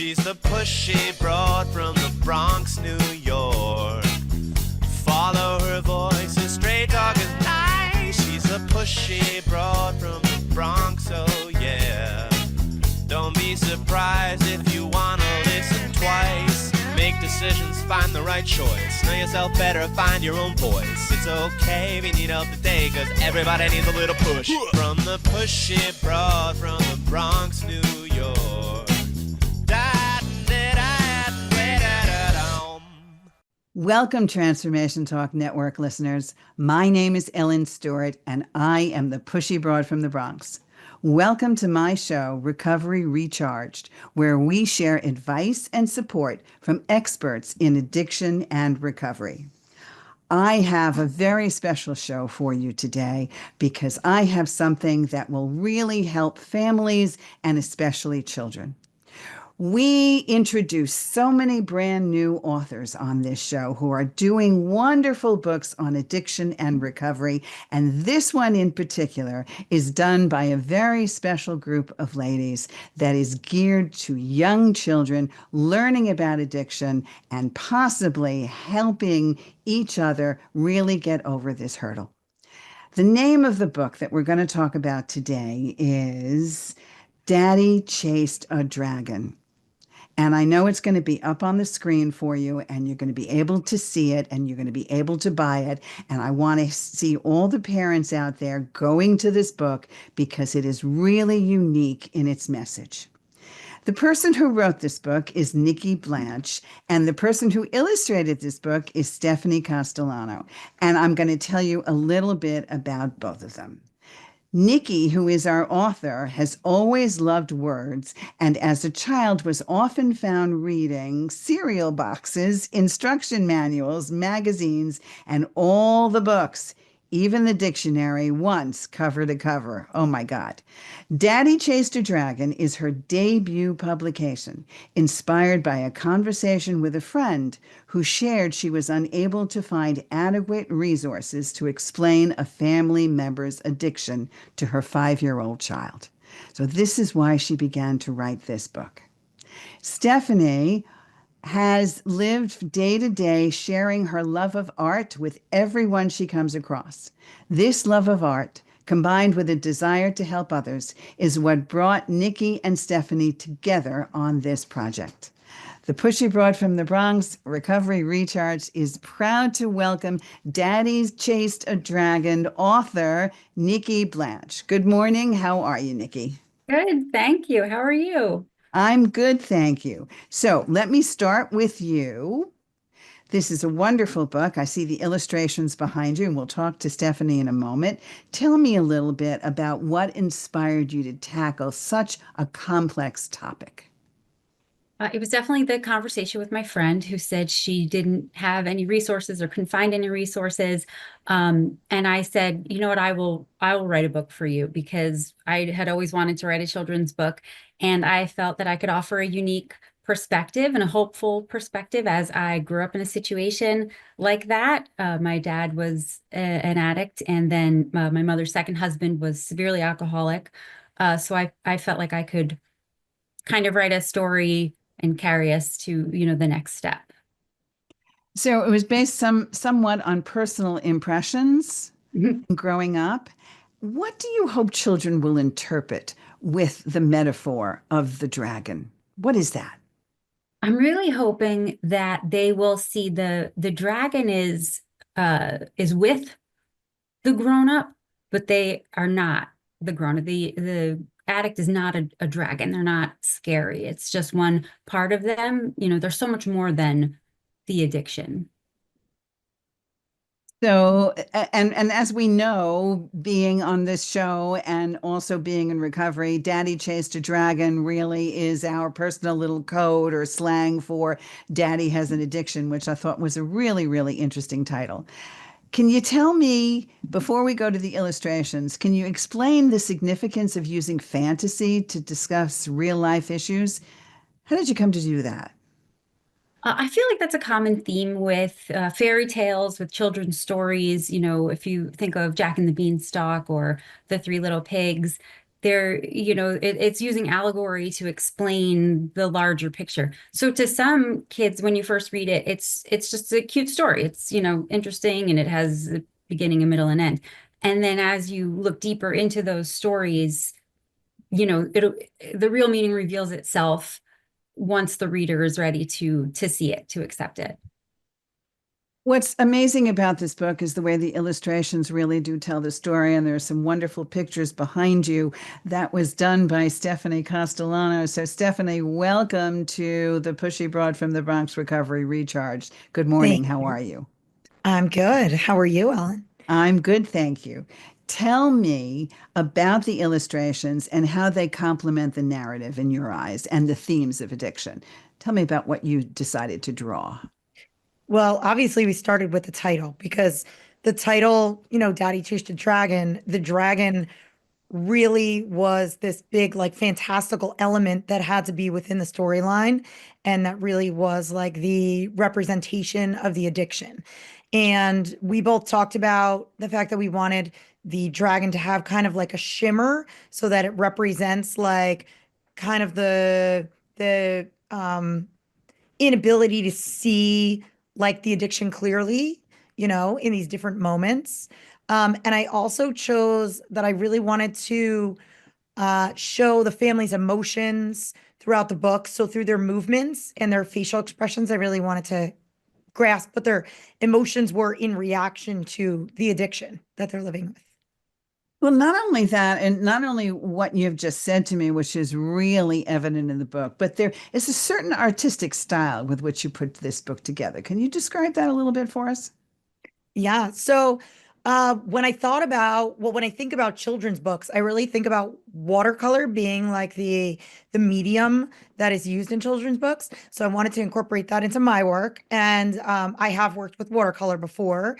She's the pushy broad from the Bronx, New York. Follow her voice, a straight dog is nice. She's a pushy broad from the Bronx, oh yeah. Don't be surprised if you wanna listen twice. Make decisions, find the right choice. Know yourself better, find your own voice. It's okay if you need help today, cause everybody needs a little push. From the pushy broad from the Bronx, New York. Welcome, Transformation Talk Network listeners. My name is Ellen Stewart, and I am the pushy broad from the Bronx. Welcome to my show, Recovery Recharged, where we share advice and support from experts in addiction and recovery. I have a very special show for you today because I have something that will really help families and especially children. We introduce so many brand new authors on this show who are doing wonderful books on addiction and recovery. And this one in particular is done by a very special group of ladies that is geared to young children learning about addiction and possibly helping each other really get over this hurdle. The name of the book that we're going to talk about today is Daddy Chased a Dragon. And I know it's going to be up on the screen for you, and you're going to be able to see it, and you're going to be able to buy it. And I want to see all the parents out there going to this book because it is really unique in its message. The person who wrote this book is Nikki Blanche, and the person who illustrated this book is Stephanie Castellano. And I'm going to tell you a little bit about both of them. Nikki, who is our author, has always loved words, and as a child was often found reading cereal boxes, instruction manuals, magazines, and all the books, even the dictionary, once cover to cover. Oh my God. Daddy Chased a Dragon is her debut publication, inspired by a conversation with a friend who shared she was unable to find adequate resources to explain a family member's addiction to her 5-year-old child. So this is why she began to write this book. Stephanie has lived day to day sharing her love of art with everyone she comes across. This love of art, combined with a desire to help others, is what brought Nikki and Stephanie together on this project. The Pushy Broad from the Bronx, Recovery Recharged, is proud to welcome Daddy's Chased a Dragon author, Nikki Blanche. Good morning. How are you, Nikki? Good, thank you. How are you? I'm good, thank you. So let me start with you. This is a wonderful book. I see the illustrations behind you, and we'll talk to Stephanie in a moment. Tell me a little bit about what inspired you to tackle such a complex topic. It was definitely the conversation with my friend who said she didn't have any resources or couldn't find any resources. And I said, you know what, I will write a book for you because I had always wanted to write a children's book. And I felt that I could offer a unique perspective and a hopeful perspective as I grew up in a situation like that. My dad was an addict, and then my mother's second husband was severely alcoholic. So I felt like I could kind of write a story and carry us to, the next step. So it was based somewhat on personal impressions growing up. What do you hope children will interpret with the metaphor of the dragon? What is that? I'm really hoping that they will see the dragon is with the grown-up, but they are not the grown-up. The addict is not a dragon. They're not scary. It's just one part of them. There's so much more than the addiction. So, and as we know, being on this show and also being in recovery, Daddy Chased a Dragon really is our personal little code or slang for Daddy has an addiction, which I thought was a really, really interesting title. Can you tell me, before we go to the illustrations, can you explain the significance of using fantasy to discuss real life issues? How did you come to do that? I feel like that's a common theme with fairy tales, with children's stories. If you think of Jack and the Beanstalk or the Three Little Pigs, it's using allegory to explain the larger picture. So to some kids, when you first read it, it's just a cute story. It's, interesting, and it has a beginning, a middle, and end. And then as you look deeper into those stories, the real meaning reveals itself once the reader is ready to see it, to accept it. What's amazing about this book is the way the illustrations really do tell the story, and there are some wonderful pictures behind you. That was done by Stephanie Castellano. So, Stephanie, welcome to the Pushy Broad from the Bronx Recovery Recharged. Good morning. Thank How you. are you? I'm good. How are you, Ellen? I'm good, thank you. Tell me about the illustrations and how they complement the narrative in your eyes and the themes of addiction. Tell me about what you decided to draw. Well, obviously, we started with the title because the title, Daddy Chased a Dragon, the dragon really was this big, like, fantastical element that had to be within the storyline. And that really was like the representation of the addiction. And we both talked about the fact that we wanted the dragon to have kind of like a shimmer so that it represents like kind of the inability to see like the addiction clearly, in these different moments. And I also chose that I really wanted to show the family's emotions throughout the book. So through their movements and their facial expressions, I really wanted to grasp what their emotions were in reaction to the addiction that they're living with. Well, not only that, and not only what you've just said to me, which is really evident in the book, but there is a certain artistic style with which you put this book together. Can you describe that a little bit for us? Yeah. So when I think about children's books, I really think about watercolor being like the medium that is used in children's books. So I wanted to incorporate that into my work. And I have worked with watercolor before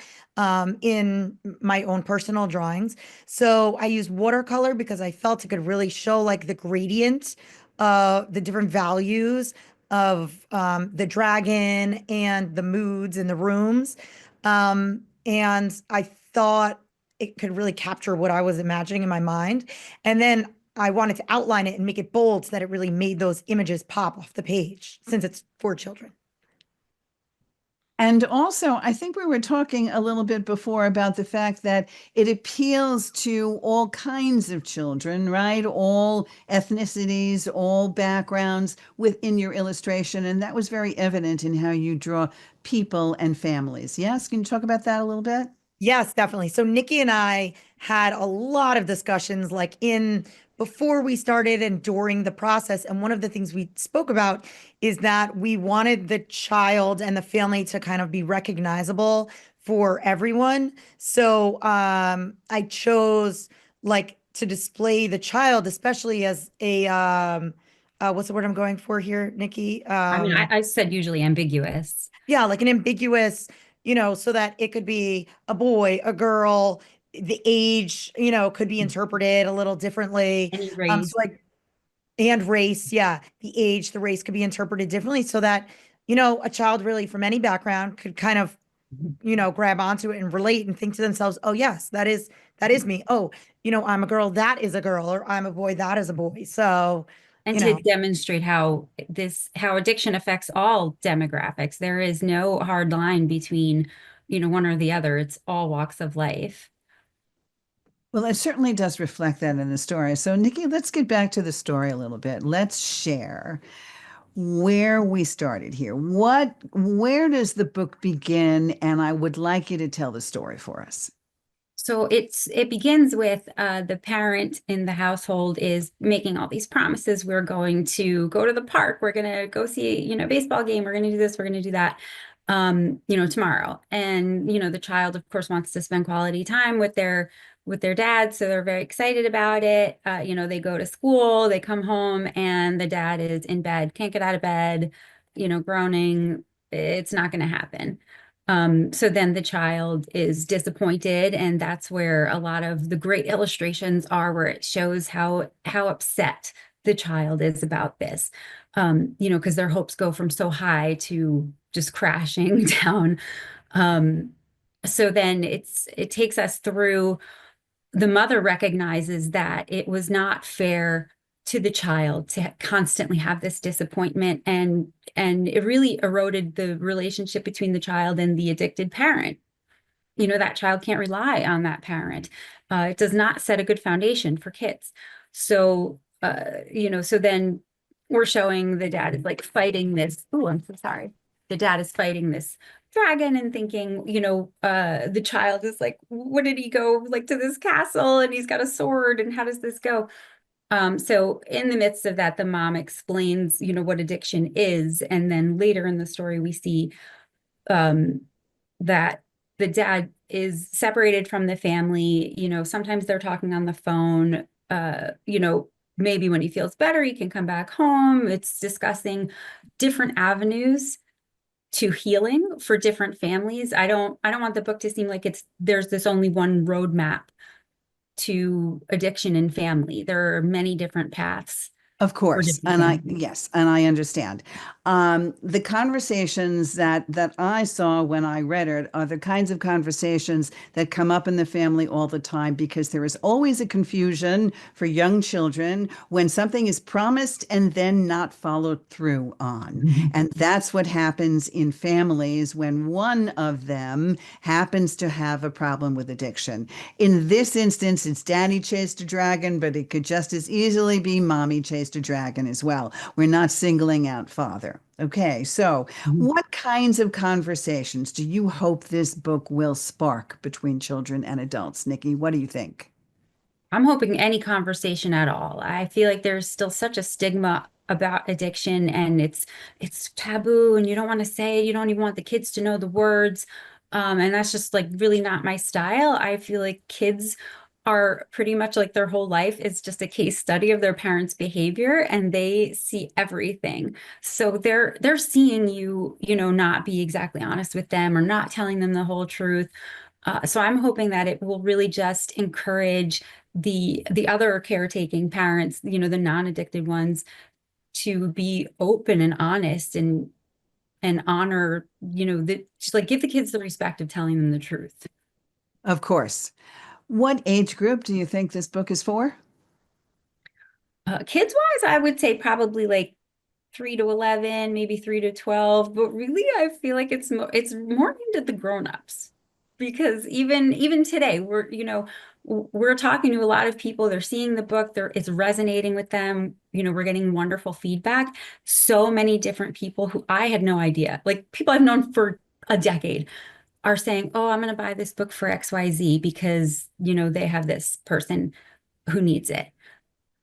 in my own personal drawings. So I used watercolor because I felt it could really show like the gradient, the different values of the dragon and the moods in the rooms. And I thought it could really capture what I was imagining in my mind. And then I wanted to outline it and make it bold so that it really made those images pop off the page since it's for children. And also, I think we were talking a little bit before about the fact that it appeals to all kinds of children, right? All ethnicities, all backgrounds within your illustration. And that was very evident in how you draw people and families. Yes, can you talk about that a little bit? Yes, definitely. So Nikki and I had a lot of discussions like in before we started and during the process. And one of the things we spoke about is that we wanted the child and the family to kind of be recognizable for everyone. So I chose like to display the child, especially as a what's the word I'm going for here, Nikki? I mean, I said usually ambiguous. Yeah, like an ambiguous, so that it could be a boy, a girl, the age, could be interpreted a little differently. Any So race. like, and race, yeah, the age, the race could be interpreted differently so that, a child really from any background could kind of, grab onto it and relate and think to themselves, oh, yes, that is me. Oh, I'm a girl, that is a girl, or I'm a boy, that is a boy. So, And you to know, demonstrate how addiction affects all demographics. There is no hard line between, one or the other. It's all walks of life. Well, it certainly does reflect that in the story. So, Nikki, let's get back to the story a little bit. Let's share where we started here. Where does the book begin? And I would like you to tell the story for us. So it begins with the parent in the household is making all these promises. We're going to go to the park. We're going to go see, a baseball game. We're going to do this. We're going to do that, tomorrow. And, the child, of course, wants to spend quality time with their dad. So they're very excited about it. They go to school, they come home, and the dad is in bed, can't get out of bed, groaning. It's not going to happen. So then the child is disappointed, and that's where a lot of the great illustrations are, where it shows how upset the child is about this. Because their hopes go from so high to just crashing down. So then it takes us through the mother recognizes that it was not fair to the child to constantly have this disappointment, and it really eroded the relationship between the child and the addicted parent. That child can't rely on that parent. It does not set a good foundation for kids. So, so then we're showing the dad is like fighting this. Oh, I'm so sorry. The dad is fighting this dragon and thinking, the child is like, what did he go like to this castle and he's got a sword and how does this go? So in the midst of that, the mom explains, what addiction is. And then later in the story, we see that the dad is separated from the family. Sometimes they're talking on the phone. Maybe when he feels better, he can come back home. It's discussing different avenues to healing for different families. I don't want the book to seem like there's this only one roadmap to addiction and family. There are many different paths. Of course. And I understand. The conversations that I saw when I read it are the kinds of conversations that come up in the family all the time, because there is always a confusion for young children when something is promised and then not followed through on. And that's what happens in families when one of them happens to have a problem with addiction. In this instance, it's daddy chased a dragon, but it could just as easily be mommy chased a dragon as well. We're not singling out father. Okay, so what kinds of conversations do you hope this book will spark between children and adults? Nikki, what do you think? I'm hoping any conversation at all. I feel like there's still such a stigma about addiction, and it's taboo, and you don't want to say it. You don't even want the kids to know the words. And that's just like really not my style. I feel like kids are pretty much like their whole life is just a case study of their parents' behavior, and they see everything. So they're seeing you, not be exactly honest with them or not telling them the whole truth. So I'm hoping that it will really just encourage the other caretaking parents, the non-addicted ones, to be open and honest and honor, just like give the kids the respect of telling them the truth. Of course. What age group do you think this book is for? Kids wise, I would say probably like 3 to 11, maybe 3 to 12, but really I feel like it's more aimed at the grown-ups, because even today we're talking to a lot of people. They're seeing the book, it's resonating with them. We're getting wonderful feedback. So many different people who I had no idea, like people I've known for a decade, are saying, "Oh, I'm going to buy this book for XYZ because, they have this person who needs it."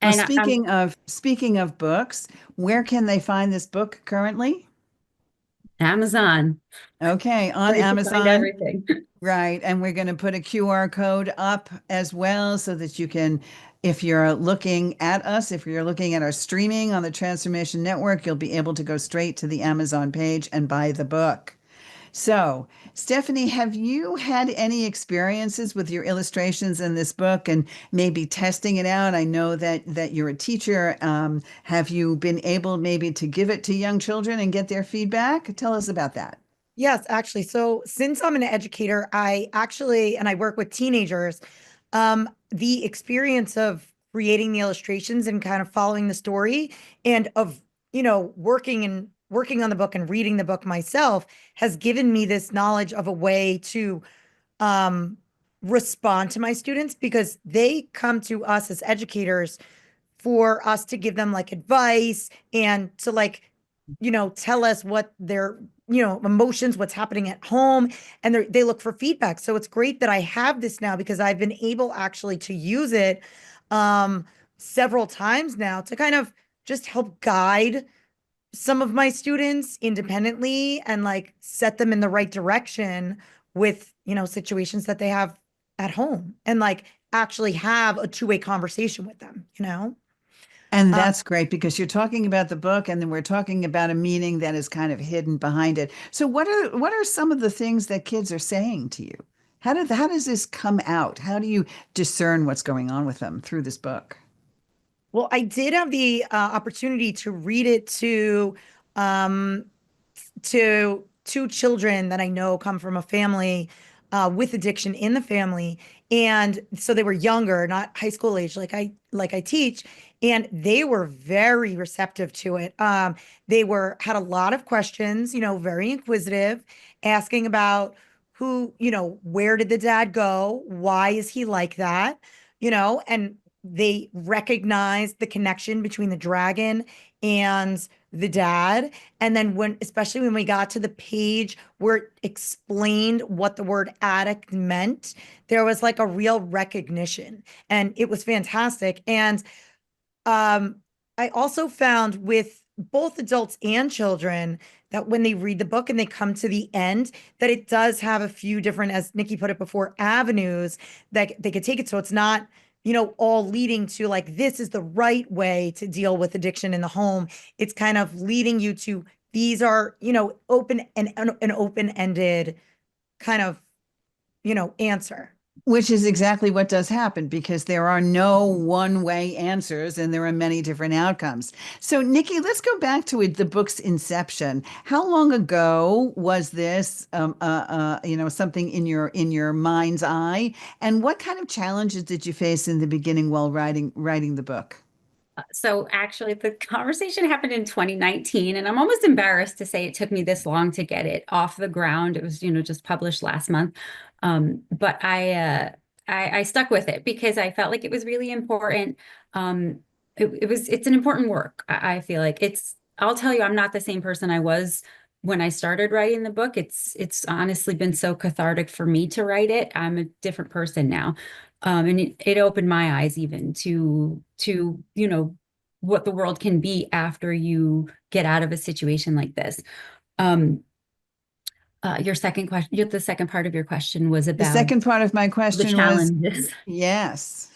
Well, And speaking of books, where can they find this book currently? Amazon, Okay, on where you can find Amazon. everything. Right. And we're going to put a QR code up as well so that you can, if you're looking at us, if you're looking at our streaming on the Transformation Network, you'll be able to go straight to the Amazon page and buy the book. So, Stephanie, have you had any experiences with your illustrations in this book and maybe testing it out? I know that you're a teacher. Have you been able maybe to give it to young children and get their feedback? Tell us about that. Yes, actually. So since I'm an educator, and I work with teenagers, the experience of creating the illustrations and kind of following the story and of, working on the book and reading the book myself has given me this knowledge of a way to um, respond to my students, because they come to us as educators for us to give them like advice and to like, tell us what their, emotions, what's happening at home, and they look for feedback. So it's great that I have this now, because I've been able actually to use it um, several times now to kind of just help guide some of my students independently and like set them in the right direction with, situations that they have at home, and like actually have a two-way conversation with them. And Uh, that's great because you're talking about the book and then we're talking about a meaning that is kind of hidden behind it. So what are some of the things that kids are saying to you? How does this come out? How do you discern what's going on with them through this book? well, I did have the opportunity to read it um, to two children that I know come from a family with addiction in the family. And so they were younger, not high school age, like I teach, and they were very receptive to it. They had a lot of questions, very inquisitive, asking about where did the dad go? Why is he like that? And they recognized the connection between the dragon and the dad. And then especially when we got to the page where it explained what the word addict meant, there was like a real recognition, and it was fantastic. And I also found with both adults and children that when they read the book and they come to the end, that it does have a few different, as Nikki put it before, avenues that they could take it. So it's not, all leading to like, this is the right way to deal with addiction in the home. It's kind of leading you to, these are, open and an open-ended kind of, answer. Which is exactly what does happen, because there are no one-way answers and there are many different outcomes. So, Nikki, let's go back to the book's inception. How long ago was this, something in your mind's eye? And what kind of challenges did you face in the beginning while writing the book? So actually, the conversation happened in 2019, and I'm almost embarrassed to say it took me this long to get it off the ground. It was, just published last month. But I stuck with it because I felt like it was really important. It's an important work. I feel like I'll tell you, I'm not the same person I was when I started writing the book. It's honestly been so cathartic for me to write it. I'm a different person now. And it opened my eyes even to what the world can be after you get out of a situation like this. Your second question, the second part of your question was The about second part of my the question was, challenges. yes.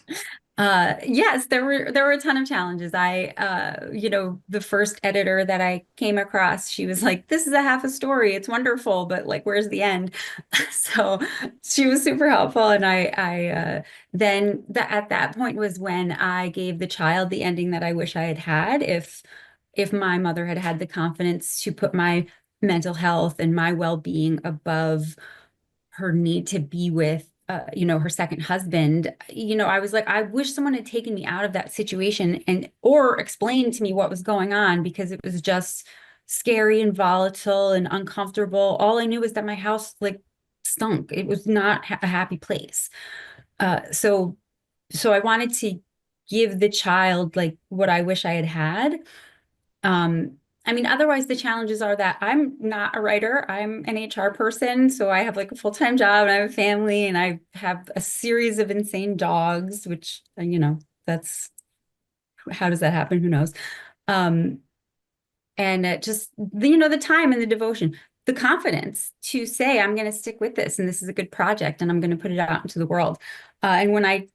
Yes, there were a ton of challenges. The first editor that I came across, she was like, "This is a half a story. It's wonderful, but like, where's the end?" So she was super helpful, and then at that point was when I gave the child the ending that I wish I had had. If my mother had had the confidence to put my mental health and my well-being above her need to be with her second husband, I was like, I wish someone had taken me out of that situation or explained to me what was going on, because it was just scary and volatile and uncomfortable. All I knew was that my house like stunk. It was not a happy place. So I wanted to give the child like what I wish I had had. Otherwise the challenges are that I'm not a writer. I'm an HR person. So I have like a full-time job and I have a family and I have a series of insane dogs, which, that's, how does that happen? Who knows? And just, the time and the devotion, the confidence to say, I'm going to stick with this and this is a good project and I'm going to put it out into the world. And when I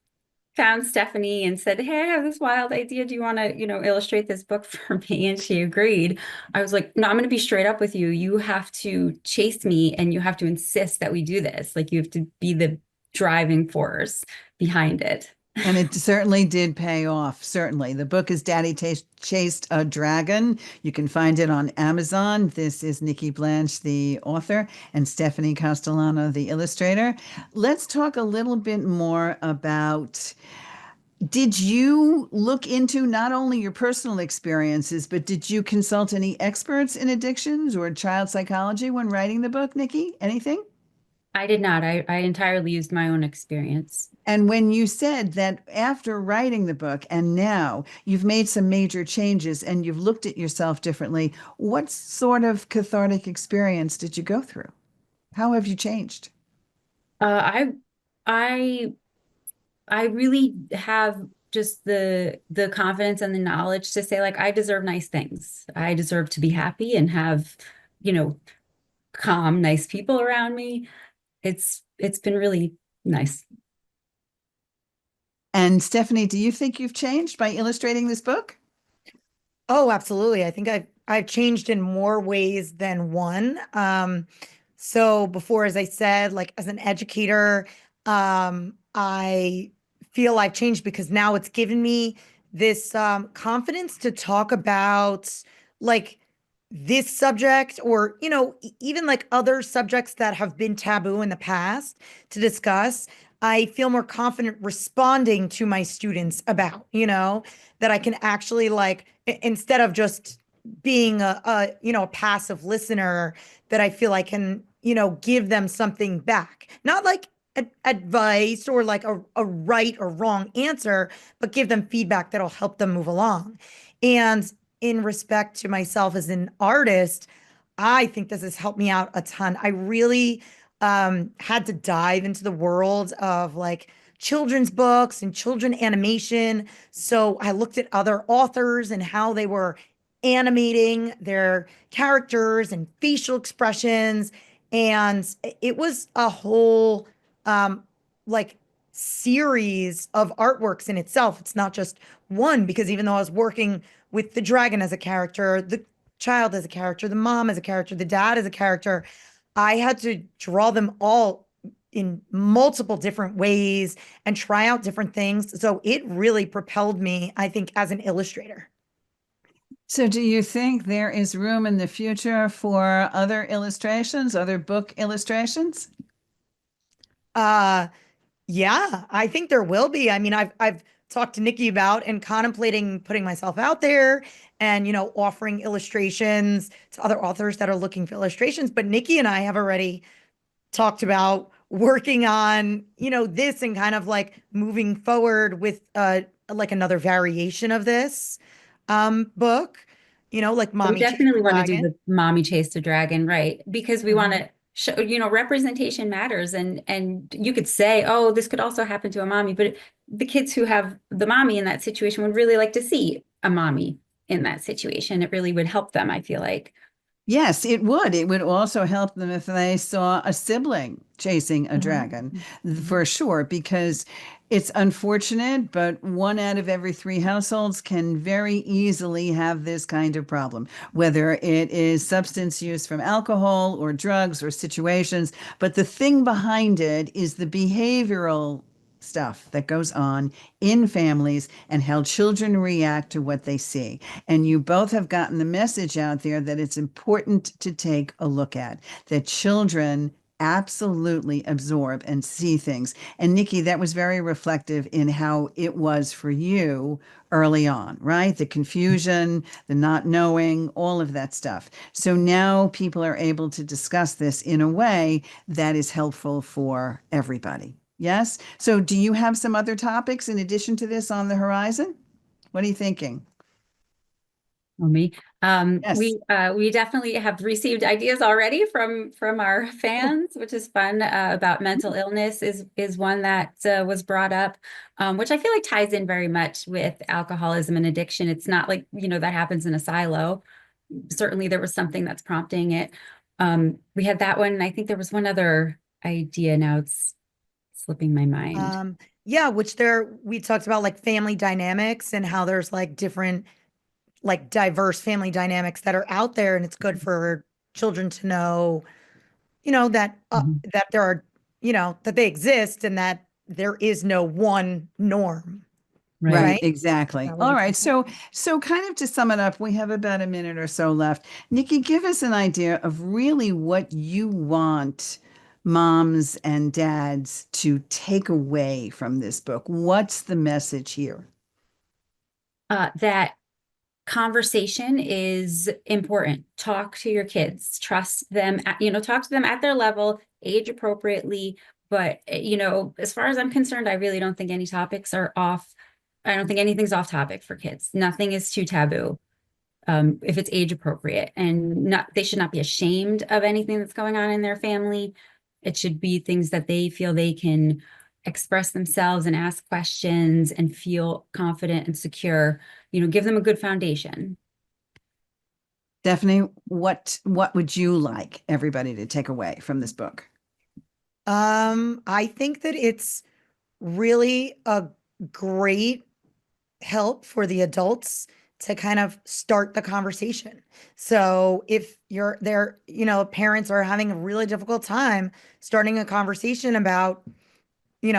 found Stephanie and said, "Hey, I have this wild idea. Do you want to, illustrate this book for me?" And she agreed. I was like, "No, I'm going to be straight up with you. You have to chase me and you have to insist that we do this. Like you have to be the driving force behind it." And it certainly did pay off. Certainly. The book is Daddy Chased a Dragon. You can find it on Amazon. This is Nikki Blanche, the author, and Stephanie Castellano, the illustrator. Let's talk a little bit more about, did you look into not only your personal experiences, but did you consult any experts in addictions or child psychology when writing the book, Nikki? Anything? I did not. I entirely used my own experience. And when you said that after writing the book and now you've made some major changes and you've looked at yourself differently, what sort of cathartic experience did you go through? How have you changed? I I I really have just the confidence and the knowledge to say like I deserve nice things. I deserve to be happy and have, you know, calm, nice people around me. It's been really nice. And Stephanie, do you think you've changed by illustrating this book? Oh, absolutely. I think I've changed in more ways than one. So before, as I said, like as an educator, I feel I've changed because now it's given me this confidence to talk about like this subject or, even like other subjects that have been taboo in the past to discuss, I feel more confident responding to my students about, that I can actually like, instead of just being a passive listener, that I feel I can, give them something back. Not like advice or like a right or wrong answer, but give them feedback that'll help them move along. And in respect to myself as an artist, I think this has helped me out a ton. I really had to dive into the world of like children's books and children animation. So I looked at other authors and how they were animating their characters and facial expressions. And it was a whole um, like series of artworks in itself. It's not just one, because even though I was working with the dragon as a character, the child as a character, the mom as a character, the dad as a character, I had to draw them all in multiple different ways and try out different things. So it really propelled me, I think, as an illustrator. So, do you think there is room in the future for other illustrations, other book illustrations? Uh, yeah, I think there will be. I mean, I've talked to Nikki about and contemplating putting myself out there and, offering illustrations to other authors that are looking for illustrations. But Nikki and I have already talked about working on, this and kind of like moving forward with like another variation of this book, like So we Mommy Chase definitely the want to do Dragon. the mommy chase the dragon, right? Because we want Mhm. to show, representation matters. And you could say, oh, this could also happen to a mommy, but the kids who have the mommy in that situation would really like to see a mommy in that situation. It really would help them, I feel like. Yes, it would. It would also help them if they saw a sibling chasing a Mhm. dragon, Mhm. for sure, because it's unfortunate, but one out of every three households can very easily have this kind of problem, whether it is substance use from alcohol or drugs or situations. But the thing behind it is the behavioral stuff that goes on in families and how children react to what they see. And you both have gotten the message out there that it's important to take a look at, that children absolutely absorb and see things. And Nikki, that was very reflective in how it was for you early on, right? The confusion, the not knowing, all of that stuff. So now people are able to discuss this in a way that is helpful for everybody. Yes? So do you have some other topics in addition to this on the horizon? What are you thinking? Or me. Yes. We definitely have received ideas already from our fans, which is fun. About mental illness is one that was brought up, which I feel like ties in very much with alcoholism and addiction. It's not like, that happens in a silo. Certainly there was something that's prompting it. We had that one, and I think there was one other idea. Now it's slipping my mind. Um, yeah, which we talked about like family dynamics and how there's like different, like diverse family dynamics that are out there, and it's good for children to know, Mhm. that there are, that they exist and that there is no one norm, Right. Right, right? exactly. That would All be right. something. So kind of to sum it up, we have about a minute or so left. Nikki, give us an idea of really what you want moms and dads to take away from this book. What's the message here? That conversation is important. Talk to your kids, trust them, talk to them at their level, age appropriately. But, as far as I'm concerned, I really don't think any topics are off. I don't think anything's off topic for kids. Nothing is too taboo. If it's age appropriate, and they should not be ashamed of anything that's going on in their family. It should be things that they feel they can express themselves and ask questions and feel confident and secure, give them a good foundation. Stephanie, what would you like everybody to take away from this book? I think that it's really a great help for the adults to kind of start the conversation. So if you're there, parents are having a really difficult time starting a conversation about,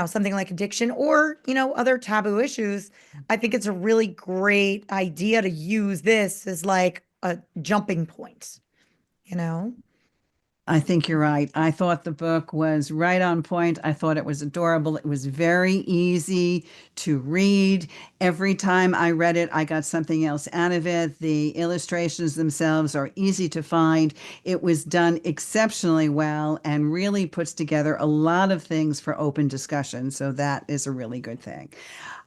something like addiction or, other taboo issues, I think it's a really great idea to use this as like a jumping point, you know? I think you're right. I thought the book was right on point. I thought it was adorable. It was very easy to read. Every time I read it, I got something else out of it. The illustrations themselves are easy to find. It was done exceptionally well and really puts together a lot of things for open discussion. So that is a really good thing.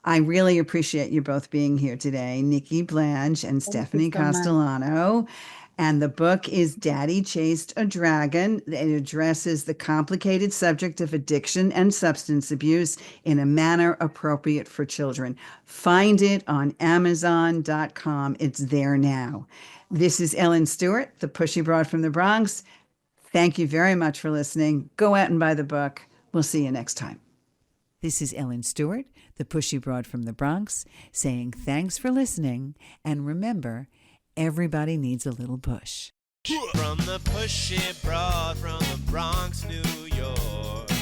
I really appreciate you both being here today, Nikki Blanche and Thank you Stephanie so much. Castellano. And the book is Daddy Chased a Dragon. It addresses the complicated subject of addiction and substance abuse in a manner appropriate for children. Find it on Amazon.com. It's there now. This is Ellen Stewart, the Pushy Broad from the Bronx. Thank you very much for listening. Go out and buy the book. We'll see you next time. This is Ellen Stewart, the Pushy Broad from the Bronx, saying thanks for listening. And remember, everybody needs a little push. From the pushy broad from the Bronx, New York.